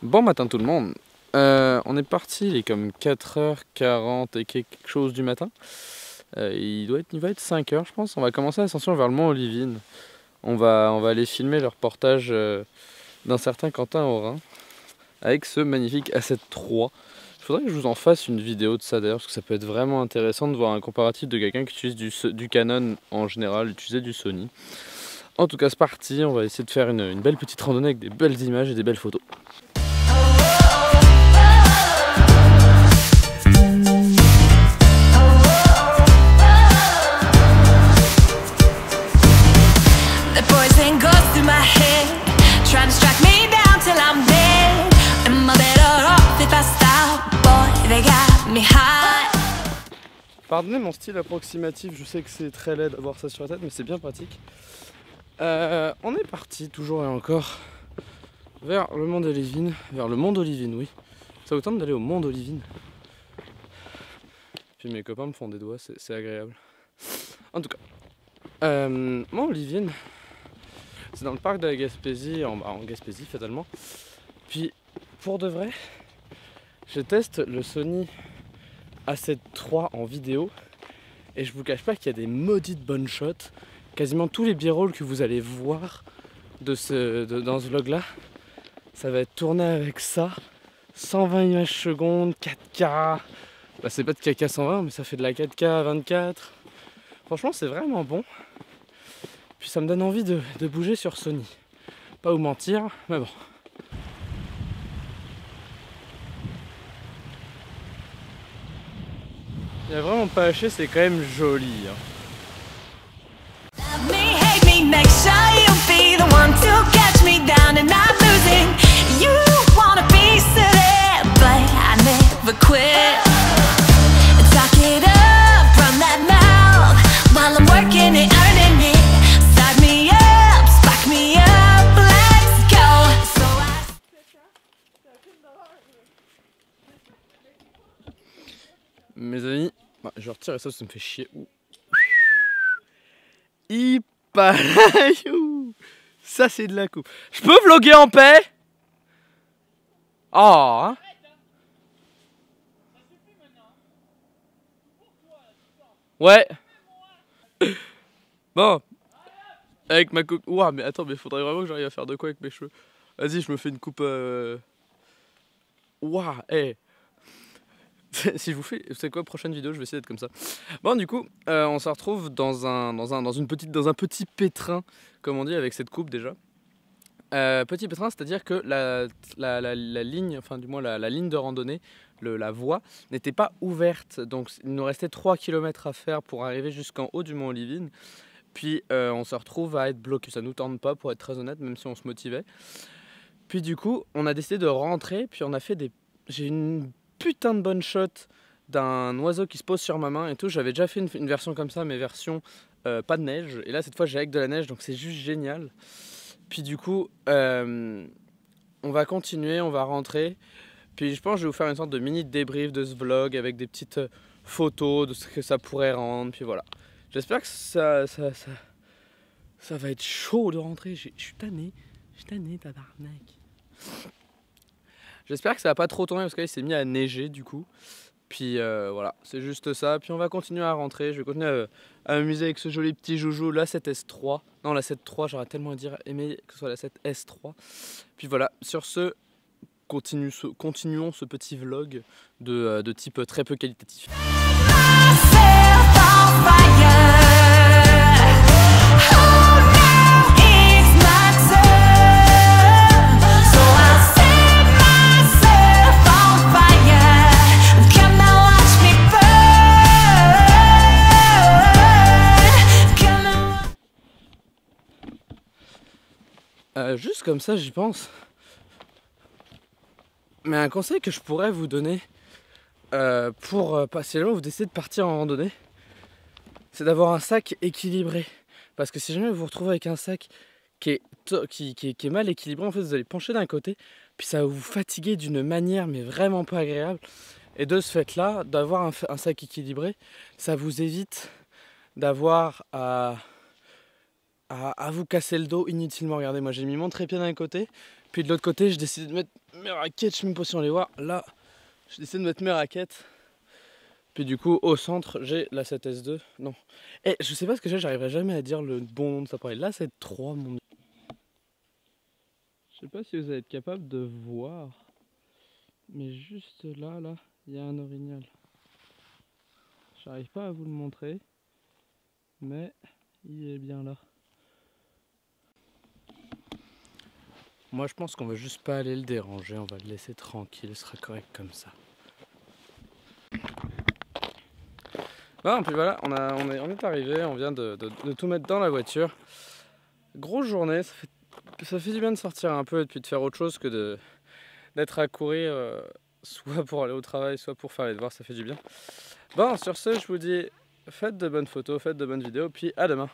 Bon matin tout le monde. On est parti, il est comme 4h40 et quelque chose du matin. Il va être 5h je pense. On va commencer l'ascension vers le mont Olivine. On va aller filmer le reportage d'un certain Quentin Aurin avec ce magnifique A7 III. Il faudrait que je vous en fasse une vidéo de ça d'ailleurs, parce que ça peut être vraiment intéressant de voir un comparatif de quelqu'un qui utilise du Canon en général, utiliser du Sony. En tout cas c'est parti, on va essayer de faire une belle petite randonnée avec des belles images et des belles photos. Pardonnez mon style approximatif, je sais que c'est très laid d'avoir ça sur la tête, mais c'est bien pratique. On est parti, toujours et encore, vers le mont d'Olivine, vers le mont d'Olivine, oui. Ça vous tente d'aller au mont d'Olivine? Puis mes copains me font des doigts, c'est agréable. En tout cas, mont Olivine, c'est dans le parc de la Gaspésie, en Gaspésie fatalement. Puis, pour de vrai, je teste le Sony A7 III en vidéo et je vous cache pas qu'il y a des maudites bonnes shots. Quasiment tous les b-rolls que vous allez voir dans ce vlog là, ça va être tourné avec ça, 120 images secondes, 4K. Bah c'est pas de 4K 120 mais ça fait de la 4K 24. Franchement c'est vraiment bon. Puis ça me donne envie de bouger sur Sony. Pas vous mentir, mais bon. Il n'y a vraiment pas haché, c'est quand même joli. Hein. Mes amis, bah, je vais retirer ça, ça me fait chier. Ipalayou. Ça c'est de la coupe. Je peux vlogger en paix? Oh hein. Ouais. Bon. Avec ma coupe. Ouah mais attends, mais faudrait vraiment que j'arrive à faire de quoi avec mes cheveux. Vas-y, je me fais une coupe. Ouah, hey. Si je vous fais, c'est quoi, prochaine vidéo, je vais essayer d'être comme ça. Bon, du coup, on se retrouve dans un petit pétrin, comme on dit, avec cette coupe déjà. Petit pétrin, c'est-à-dire que la ligne, enfin du moins la ligne de randonnée, la voie, n'était pas ouverte. Donc il nous restait 3 km à faire pour arriver jusqu'en haut du mont Olivine. Puis on se retrouve à être bloqué. Ça nous tente pas, pour être très honnête, même si on se motivait. Puis du coup, on a décidé de rentrer, puis on a fait des... J'ai une putain de bonne shot d'un oiseau qui se pose sur ma main et tout. J'avais déjà fait une version comme ça, mais version pas de neige. Et là, cette fois, j'ai avec de la neige, donc c'est juste génial. Puis du coup, on va continuer, on va rentrer. Puis je pense que je vais vous faire une sorte de mini débrief de ce vlog avec des petites photos de ce que ça pourrait rendre. Puis voilà. J'espère que ça va être chaud de rentrer. Je suis tanné, tabarnak. J'espère que ça va pas trop tourner parce qu'il s'est mis à neiger du coup. Puis voilà, c'est juste ça. Puis on va continuer à rentrer. Je vais continuer à m'amuser avec ce joli petit joujou, la 7S3. Non, la 7 III, j'aurais tellement aimé que ce soit la 7S3. Puis voilà, sur ce, continuons ce petit vlog de type très peu qualitatif. Juste comme ça, j'y pense. Mais un conseil que je pourrais vous donner pour passer là où vous décidez de partir en randonnée, c'est d'avoir un sac équilibré. Parce que si jamais vous vous retrouvez avec un sac qui est mal équilibré, en fait vous allez pencher d'un côté, puis ça va vous fatiguer d'une manière mais vraiment pas agréable. Et de ce fait là, d'avoir un sac équilibré, ça vous évite d'avoir à vous casser le dos inutilement. Regardez, moi j'ai mis mon trépied d'un côté, Puis de l'autre côté, j'ai décidé de mettre mes raquettes, je sais même pas si on les voit. Là, j'ai décidé de mettre mes raquettes. Puis du coup, au centre, j'ai la 7S2. Non. Et je sais pas ce que j'ai, j'arriverai jamais à dire le bon nom de cet appareil. Là, c'est 3, mon dieu. Je sais pas si vous allez être capable de voir. Mais juste là, il y a un orignal. J'arrive pas à vous le montrer. Mais il est bien là. Moi je pense qu'on va juste pas aller le déranger, on va le laisser tranquille, ce sera correct comme ça. Bon, puis voilà, on est arrivé, on vient de tout mettre dans la voiture. Grosse journée, ça fait du bien de sortir un peu et puis de faire autre chose que d'être à courir, soit pour aller au travail, soit pour faire les devoirs, ça fait du bien. Bon, sur ce, je vous dis, faites de bonnes photos, faites de bonnes vidéos, puis à demain.